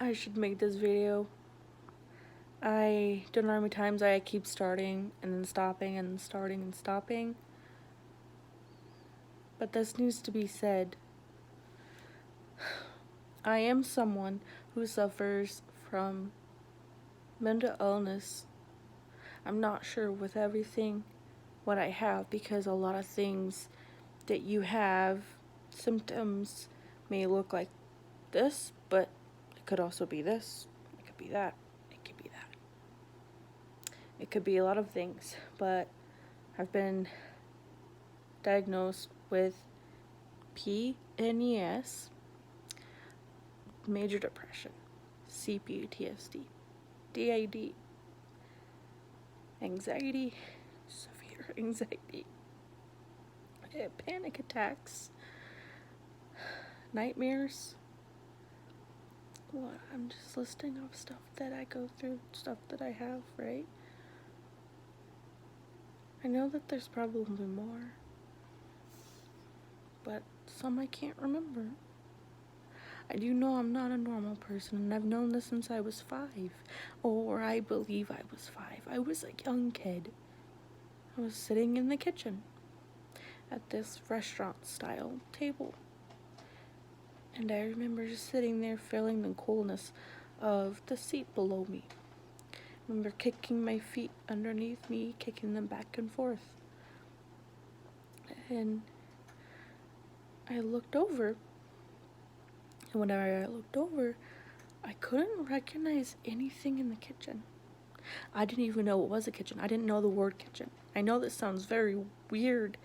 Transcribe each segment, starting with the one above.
I should make this video. I don't know how many times I keep starting and then stopping and starting and stopping. But this needs to be said. I am someone who suffers from mental illness. I'm not sure with everything what I have, because a lot of things that you have, symptoms, may look like this, but it could also be this, it could be that, it could be that. It could be a lot of things, but I've been diagnosed with PNES, major depression, CPTSD, DID, anxiety, severe anxiety, panic attacks, nightmares. Well, I'm just listing off stuff that I go through, stuff that I have, right? I know that there's probably more, but some I can't remember. I do know I'm not a normal person, and I've known this since I was 5, or I believe I was 5. I was a young kid. I was sitting in the kitchen at this restaurant-style table, and I remember just sitting there feeling the coolness of the seat below me. I remember kicking my feet underneath me, kicking them back and forth. And I looked over, and whenever I looked over, I couldn't recognize anything in the kitchen. I didn't even know it was a kitchen. I didn't know the word kitchen. I know this sounds very weird,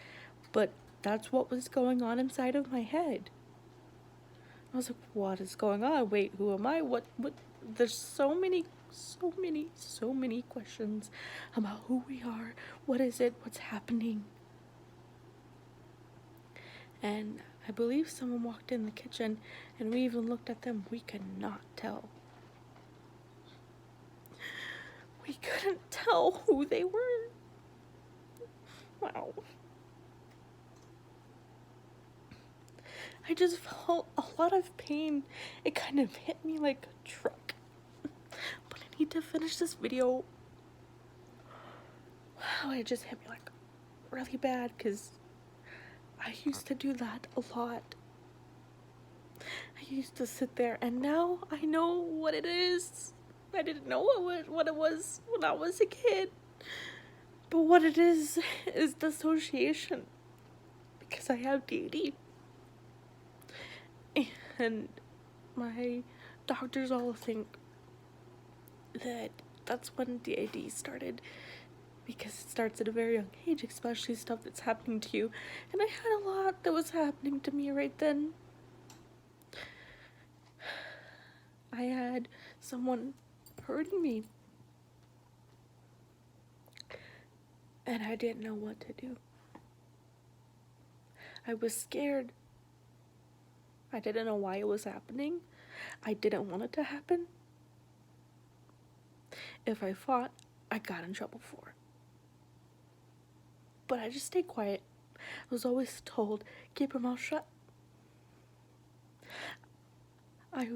but that's what was going on inside of my head. I was like, what is going on? Wait, who am I? What? There's so many questions about who we are. What is it? What's happening? And I believe someone walked in the kitchen, and we even looked at them. We could not tell. We couldn't tell who they were. Wow. I just felt a lot of pain. It kind of hit me like a truck. But I need to finish this video. Wow, it just hit me like really bad, because I used to do that a lot. I used to sit there, and now I know what it is. I didn't know what it was when I was a kid. But what it is dissociation, because I have DD. And my doctors all think that that's when DID started, because it starts at a very young age, especially stuff that's happening to you. And I had a lot that was happening to me right then. I had someone hurting me, and I didn't know what to do. I was scared. I didn't know why it was happening. I didn't want it to happen. If I fought, I got in trouble for it. But I just stayed quiet. I was always told, keep your mouth shut. I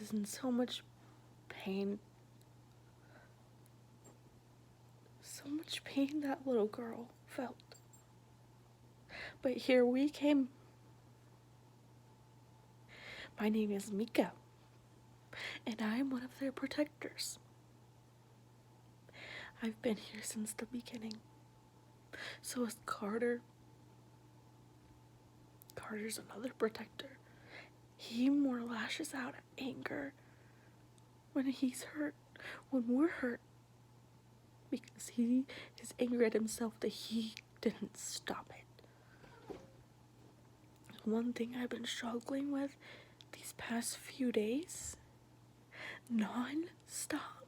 was in so much pain. So much pain that little girl felt. But here we came. My name is Mika, and I am one of their protectors. I've been here since the beginning. So is Carter. Carter's another protector. He more lashes out at anger when he's hurt, when we're hurt, because he is angry at himself that he didn't stop it. One thing I've been struggling with these past few days, non-stop,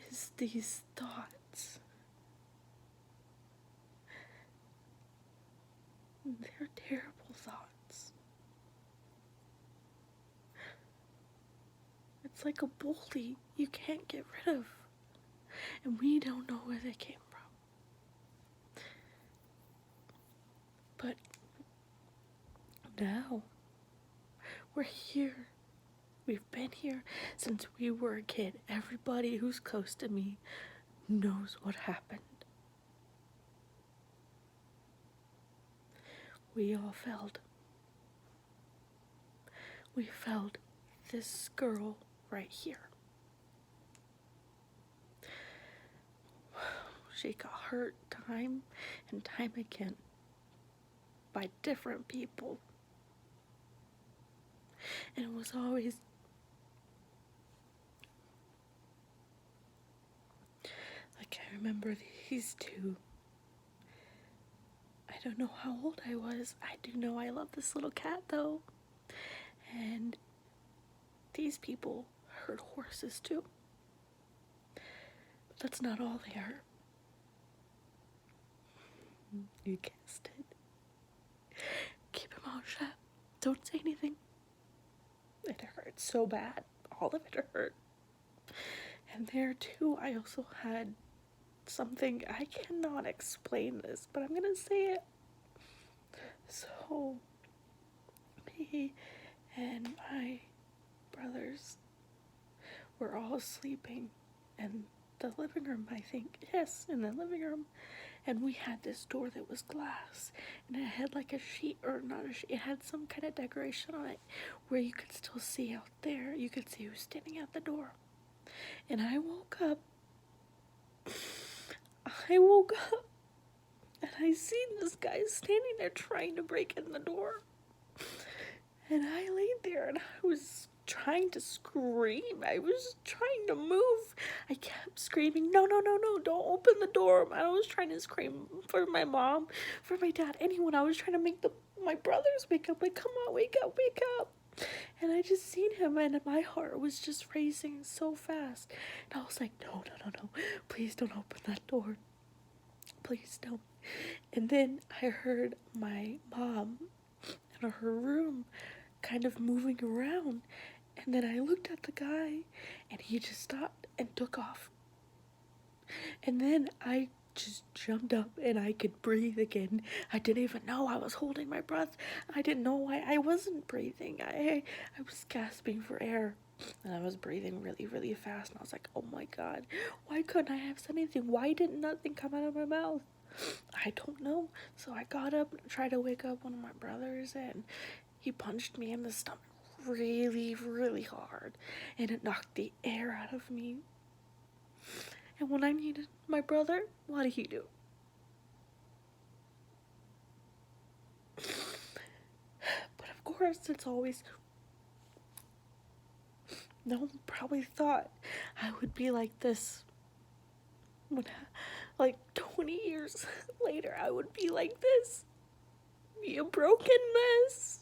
is these thoughts. They're terrible thoughts. It's like a bully you can't get rid of, and we don't know where they came from. But now We're here. We've been here since we were a kid. Everybody who's close to me knows what happened. We all felt. We felt this girl right here. She got hurt time and time again by different people. And it was always like, I remember these two. I don't know how old I was. I do know I love this little cat though. And these people hurt horses too. But that's not all they hurt. You guessed it. Keep your mouth shut. Don't say anything. It hurt so bad. All of it hurt. And there too, I also had something, I cannot explain this, but I'm gonna say it. So, me and my brothers were all sleeping in the living room, I think. Yes, in the living room. And we had this door that was glass, and it had like a sheet, or not a sheet, it had some kind of decoration on it where you could still see out there. You could see who's standing at the door. And I woke up and I seen this guy standing there trying to break in the door. And I laid there and I was trying to scream. I was trying to move. I kept screaming, no, don't open the door. I was trying to scream for my mom, for my dad, anyone. I was trying to make my brothers wake up. Like, come on, wake up. And I just seen him and my heart was just racing so fast. And I was like, no, please don't open that door. Please don't. And then I heard my mom in her room kind of moving around. And then I looked at the guy and he just stopped and took off. And then I just jumped up and I could breathe again. I didn't even know I was holding my breath. I didn't know why I wasn't breathing. I was gasping for air. And I was breathing really, really fast. And I was like, oh my God, why couldn't I have said anything? Why didn't nothing come out of my mouth? I don't know. So I got up and tried to wake up one of my brothers, and he punched me in the stomach really, really hard. And it knocked the air out of me. And when I needed my brother, what did he do? But of course, it's always... No one probably thought I would be like this. When, like 20 years later, I would be like this. Be a broken mess.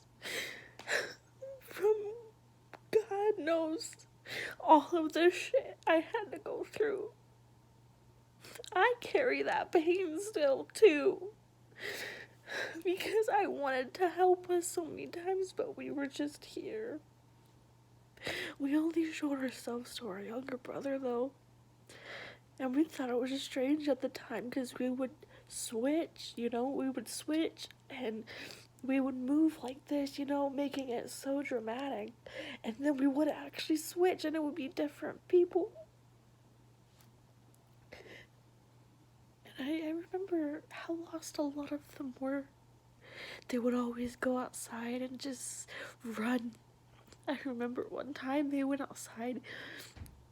From God knows all of the shit I had to go through. I carry that pain still too. Because I wanted to help us so many times, but we were just here. We only showed ourselves to our younger brother though. And we thought it was just strange at the time because we would switch, we would switch and we would move like this, making it so dramatic. And then we would actually switch and it would be different people. And I remember how lost a lot of them were. They would always go outside and just run. I remember one time they went outside.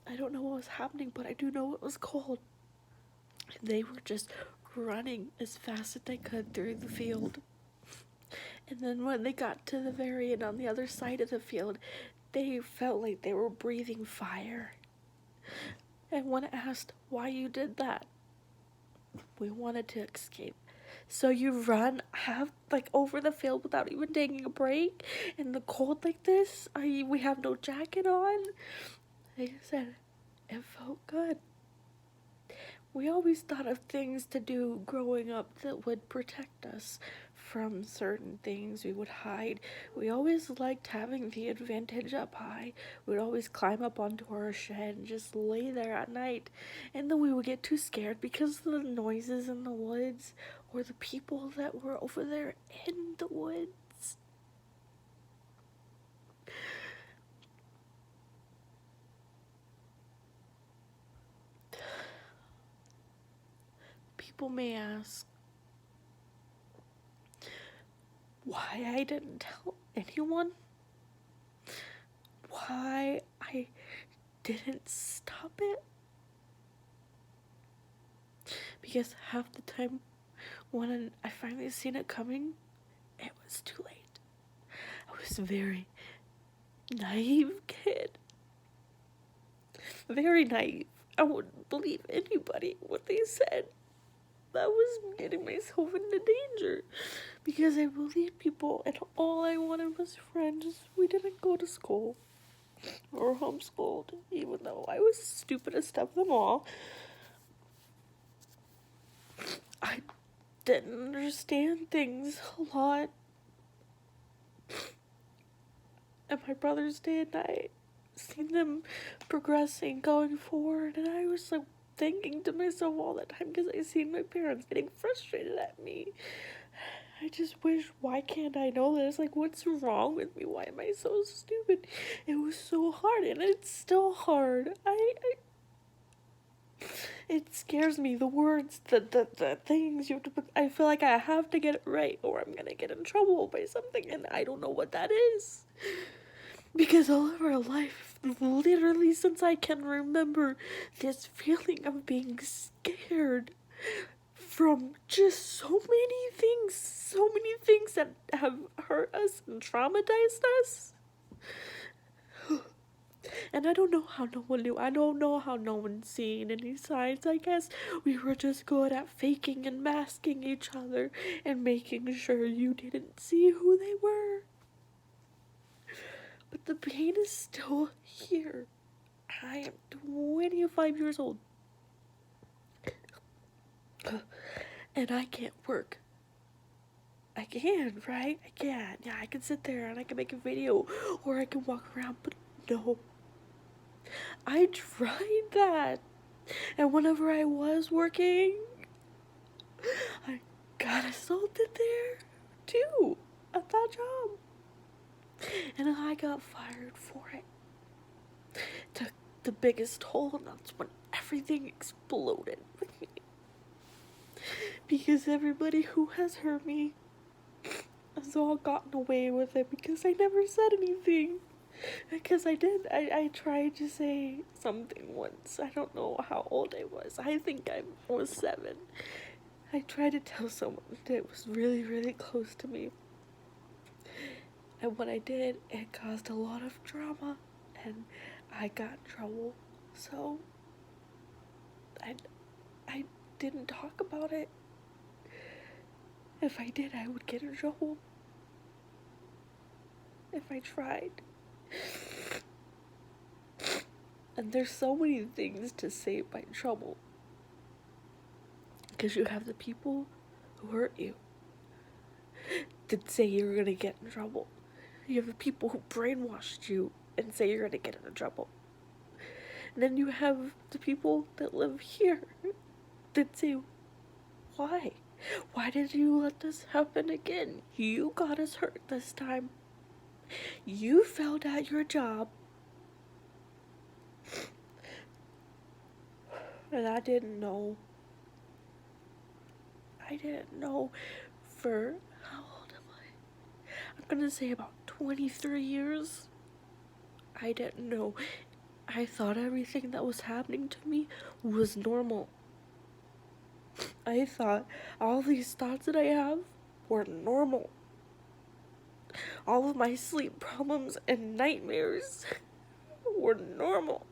I don't know what was happening, but I do know it was cold. And they were just running as fast as they could through the field. And then when they got to the very end on the other side of the field, they felt like they were breathing fire. And when asked why you did that, we wanted to escape. So you run over the field without even taking a break in the cold like this? We have no jacket on? Like I said, it felt good. We always thought of things to do growing up that would protect us from certain things. We would hide. We always liked having the advantage up high. We'd always climb up onto our shed and just lay there at night. And then we would get too scared because of the noises in the woods or the people that were over there in the woods. people may ask why I didn't tell anyone, why I didn't stop it, because half the time when I finally seen it coming, it was too late. I was a very naive kid. Very naive. I wouldn't believe anybody what they said. I was getting myself into danger because I believed people and all I wanted was friends. We didn't go to school or homeschooled, even though I was the stupidest of them all. I didn't understand things a lot. And my brothers did, and I seen them progressing, going forward, and I was like thinking to myself all the time because I seen my parents getting frustrated at me. I just wish, why can't I know this? Like, what's wrong with me? Why am I so stupid? It was so hard, and it's still hard. It scares me, the words, the things you have to put. I feel like I have to get it right or I'm gonna get in trouble by something, and I don't know what that is. Because all of our life, literally since I can remember, this feeling of being scared from just so many things that have hurt us and traumatized us. And I don't know how no one knew. I don't know how no one's seen any signs. I guess we were just good at faking and masking each other and making sure you didn't see who they were. But the pain is still here. I am 25 years old. And I can't work. I can, right? I can. Yeah, I can sit there and I can make a video or I can walk around, but no. I tried that. And whenever I was working, I got assaulted there too at that job. And I got fired for it. Took the biggest toll, and that's when everything exploded with me. Because everybody who has hurt me has all gotten away with it because I never said anything. Because I did. I tried to say something once. I don't know how old I was. I think I was 7. I tried to tell someone that was really, really close to me. And when I did, it caused a lot of drama. And I got in trouble. So, I didn't talk about it. If I did, I would get in trouble. If I tried. And there's so many things to save by trouble. Because you have the people who hurt you that say you're gonna get in trouble. You have the people who brainwashed you and say you're gonna get into trouble. And then you have the people that live here that say, why? Why did you let this happen again? You got us hurt this time. You failed at your job. And I didn't know. I didn't know for, how old am I? I'm gonna say about 23 years. I didn't know. I thought everything that was happening to me was normal. I thought all these thoughts that I have were normal. All of my sleep problems and nightmares were normal.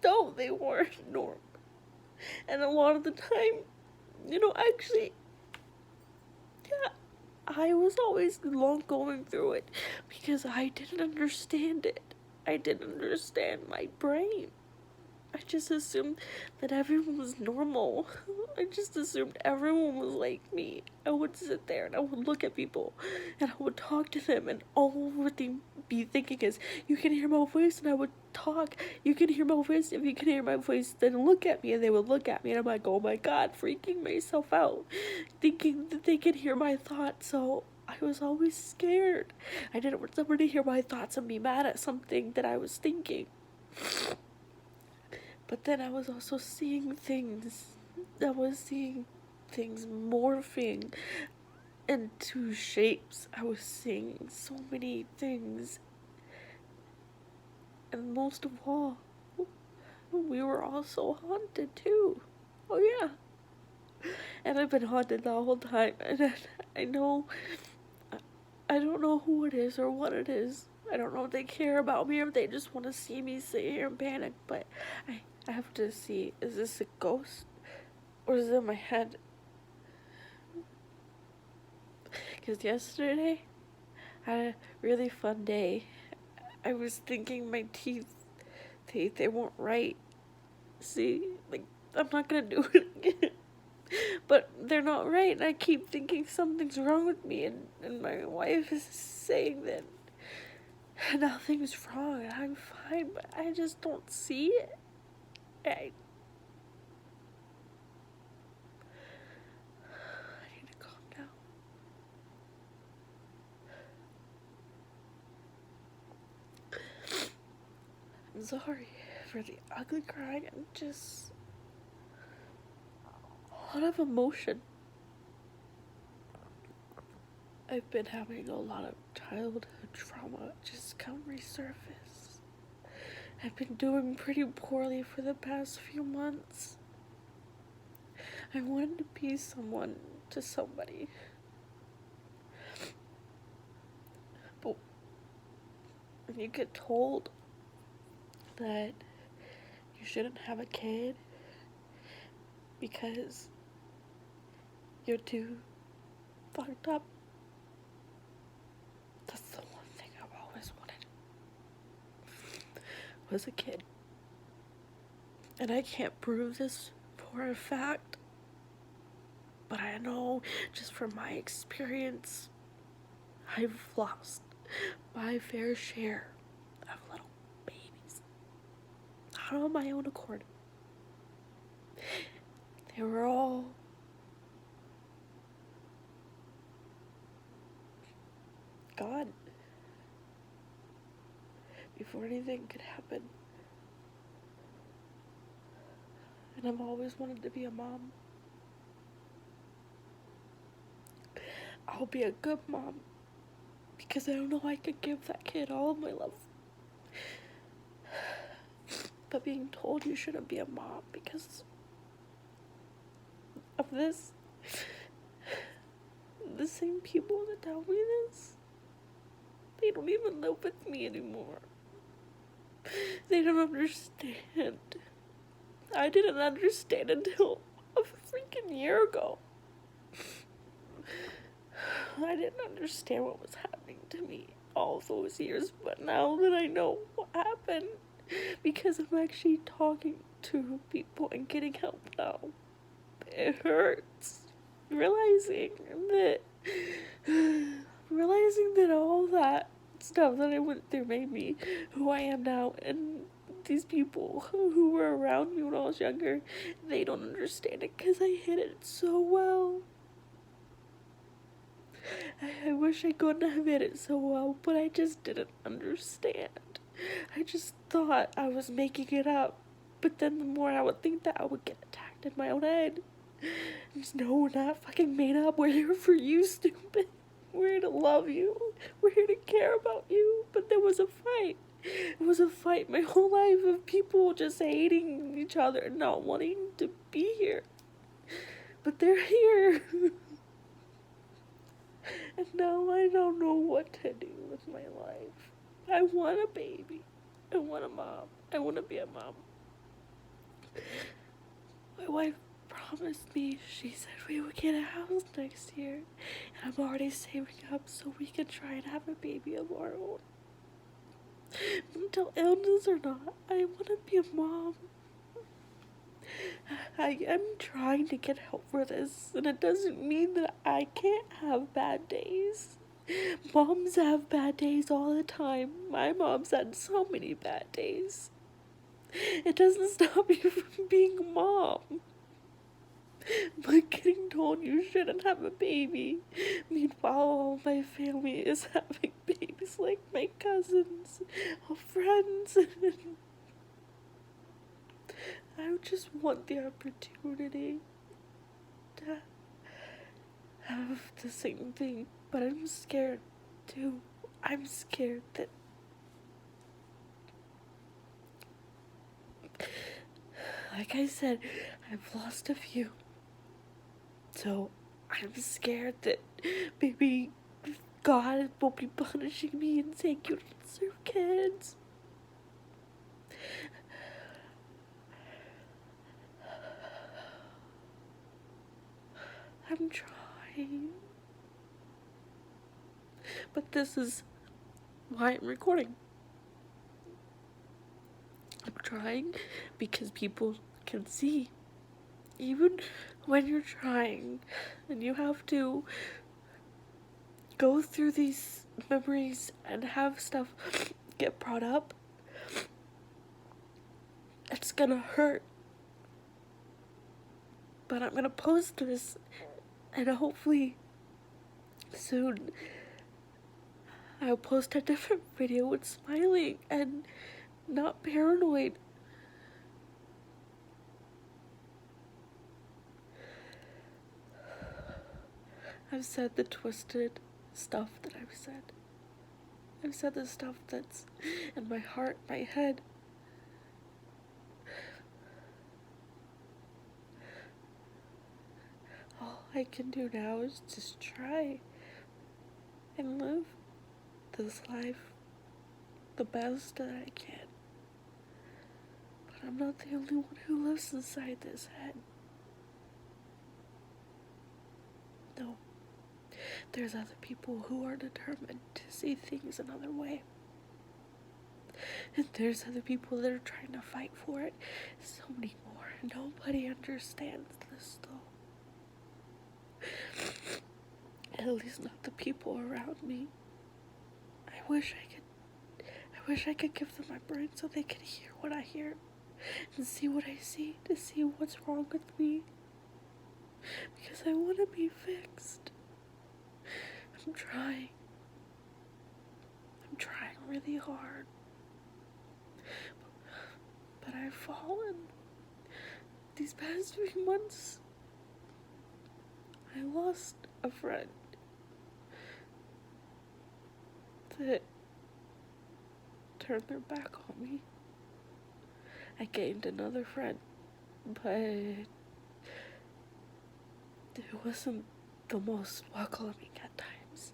No, they weren't normal. And a lot of the time, actually, yeah, I was always going through it because I didn't understand it. I didn't understand my brain. I just assumed that everyone was normal. I just assumed everyone was like me. I would sit there and I would look at people and I would talk to them, and all I would be thinking is, you can hear my voice, and I would talk. You can hear my voice. If you can hear my voice, then look at me. And they would look at me and I'm like, oh my God, freaking myself out, thinking that they could hear my thoughts. So I was always scared. I didn't want somebody to hear my thoughts and be mad at something that I was thinking. But then I was also seeing things. I was seeing things morphing into shapes. I was seeing so many things. And most of all, we were all so haunted too. Oh yeah. And I've been haunted the whole time. And I know, I don't know who it is or what it is. I don't know if they care about me or if they just want to see me sit here and panic. But I have to see, is this a ghost? Or is it in my head? Because yesterday, I had a really fun day. I was thinking my teeth, they weren't right. See, like, I'm not gonna do it again. But they're not right, and I keep thinking something's wrong with me, and my wife is saying that nothing's wrong, and I'm fine, but I just don't see it. I need to calm down. I'm sorry for the ugly crying and just a lot of emotion. I've been having a lot of childhood trauma just come resurface. I've been doing pretty poorly for the past few months. I wanted to be someone to somebody. But when you get told that you shouldn't have a kid because you're too fucked up, that's the one thing I've always wanted, was a kid. And I can't prove this for a fact, but I know just from my experience, I've lost my fair share of little babies. Not on my own accord. They were all gone before anything could happen. And I've always wanted to be a mom. I'll be a good mom because I know I could give that kid all of my love. But being told you shouldn't be a mom because of this, the same people that tell me this, they don't even live with me anymore. They don't understand. I didn't understand until a freaking year ago. I didn't understand what was happening to me all those years, but now that I know what happened, because I'm actually talking to people and getting help now, it hurts. Realizing that all that stuff that I went through made me who I am now, and these people who were around me when I was younger, they don't understand it because I hid it so well. I wish I couldn't have hid it so well, but I just didn't understand. I just thought I was making it up, but then the more I would think that, I would get attacked in my own head. Just, no, we're not fucking made up. We're here for you, stupid. We're here to love you. We're here to care about you. But there was a fight. It was a fight my whole life of people just hating each other and not wanting to be here. But they're here. And now I don't know what to do with my life. I want a baby. I want a mom. I want to be a mom. My wife promised me, she said we would get a house next year. And I'm already saving up so we can try and have a baby of our own. Mental illness or not, I want to be a mom. I am trying to get help for this, and it doesn't mean that I can't have bad days. Moms have bad days all the time. My mom's had so many bad days. It doesn't stop you from being a mom. But getting told you shouldn't have a baby, meanwhile all my family is having babies, like my cousins, friends. I just want the opportunity to have the same thing, but I'm scared too. I'm scared that, like I said, I've lost a few. So I'm scared that maybe God will be punishing me and saying you don't deserve kids. I'm trying. But this is why I'm recording. I'm trying because people can see. Even when you're trying and you have to go through these memories and have stuff get brought up, it's gonna hurt. But I'm gonna post this, and hopefully soon I'll post a different video with smiling and not paranoid. I've said the twisted stuff that I've said. I've said the stuff that's in my heart, my head. All I can do now is just try and live this life the best that I can. But I'm not the only one who lives inside this head. No. There's other people who are determined to see things another way. And there's other people that are trying to fight for it. So many more. Nobody understands this though. At least not the people around me. I wish I could give them my brain so they could hear what I hear and see what I see, to see what's wrong with me. Because I want to be fixed. I'm trying. I'm trying really hard. But I've fallen. These past few months, I lost a friend that turned their back on me. I gained another friend, but it wasn't the most welcoming at times.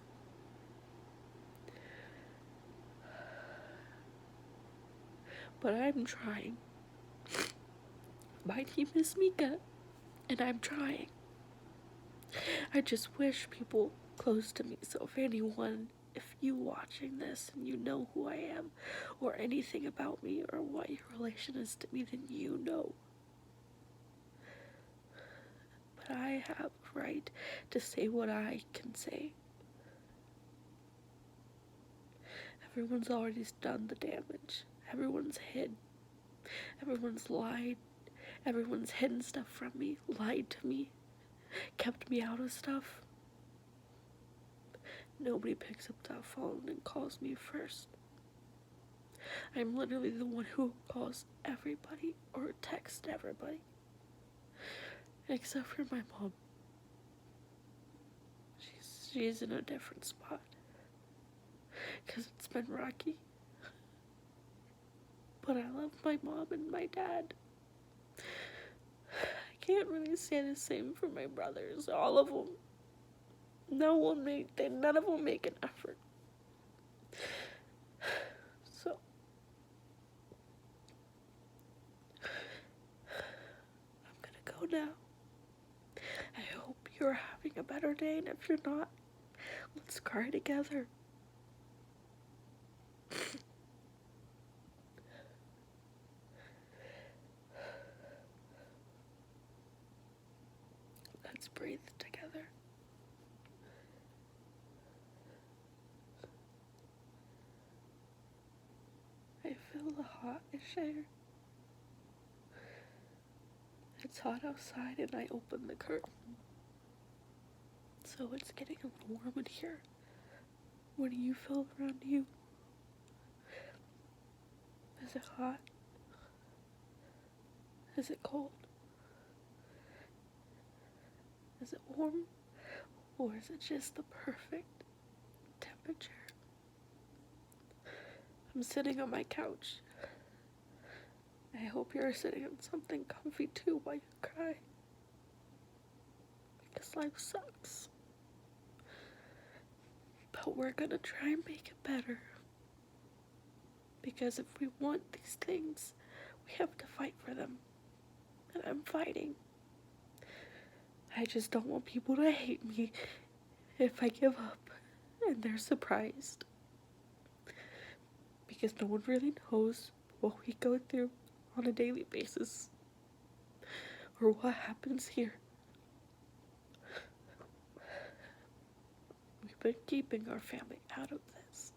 But I'm trying. My name is Mika, and I'm trying. I just wish people close to me, so if you watching this and you know who I am, or anything about me, or what your relation is to me, then you know. But I have a right to say what I can say. Everyone's already done the damage. Everyone's hid. Everyone's lied. Everyone's hidden stuff from me, lied to me, kept me out of stuff. Nobody picks up that phone and calls me first. I'm literally the one who calls everybody or texts everybody. Except for my mom. She's in a different spot. Because it's been rocky. But I love my mom and my dad. I can't really say the same for my brothers. All of them. None of them make an effort. So I'm gonna go now. I hope you're having a better day, and if you're not, let's cry together. Let's breathe together. I feel the hotish air. It's hot outside and I open the curtain. So it's getting a little warm in here. What do you feel around you? Is it hot? Is it cold? Is it warm? Or is it just the perfect temperature? I'm sitting on my couch. I hope you're sitting on something comfy too while you cry. Because life sucks. But we're gonna try and make it better. Because if we want these things, we have to fight for them. And I'm fighting. I just don't want people to hate me if I give up and they're surprised. Because no one really knows what we go through on a daily basis or what happens here. We've been keeping our family out of this.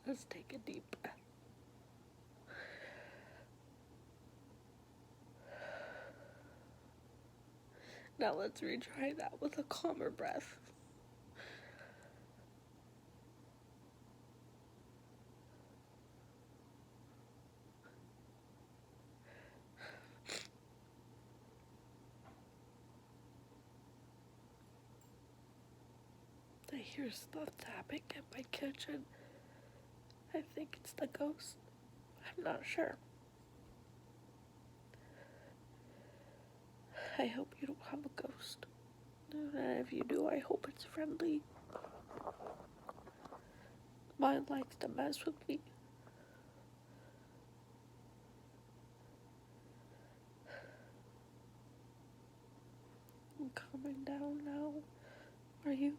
Let's take a deep breath. Now let's retry that with a calmer breath. I hear stuff tapping in my kitchen. I think it's the ghost. I'm not sure. I hope you don't have a ghost. And if you do, I hope it's friendly. Mine likes to mess with me. I'm calming down now. Are you?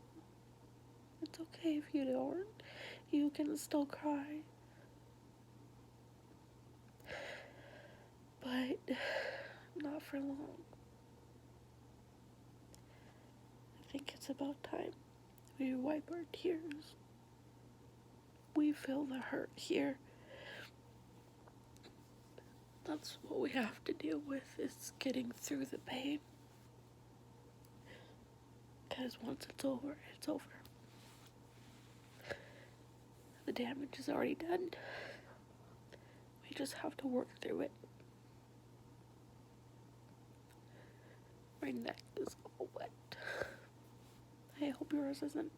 It's okay if you don't. You can still cry. But not for long. I think it's about time we wipe our tears. We feel the hurt here. That's what we have to deal with, is getting through the pain. Because once it's over, it's over. The damage is already done. We just have to work through it. My neck is all wet. I hope yours isn't.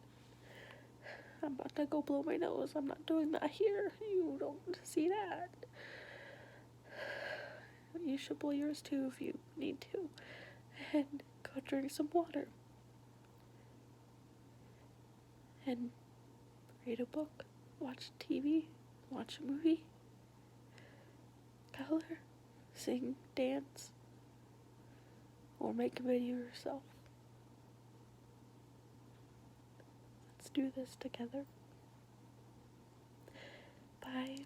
I'm about to go blow my nose. I'm not doing that here. You don't see that. You should blow yours too if you need to. And go drink some water. And read a book. Watch TV. Watch a movie. Color. Sing. Dance. Or make a video yourself. Let's do this together. Bye.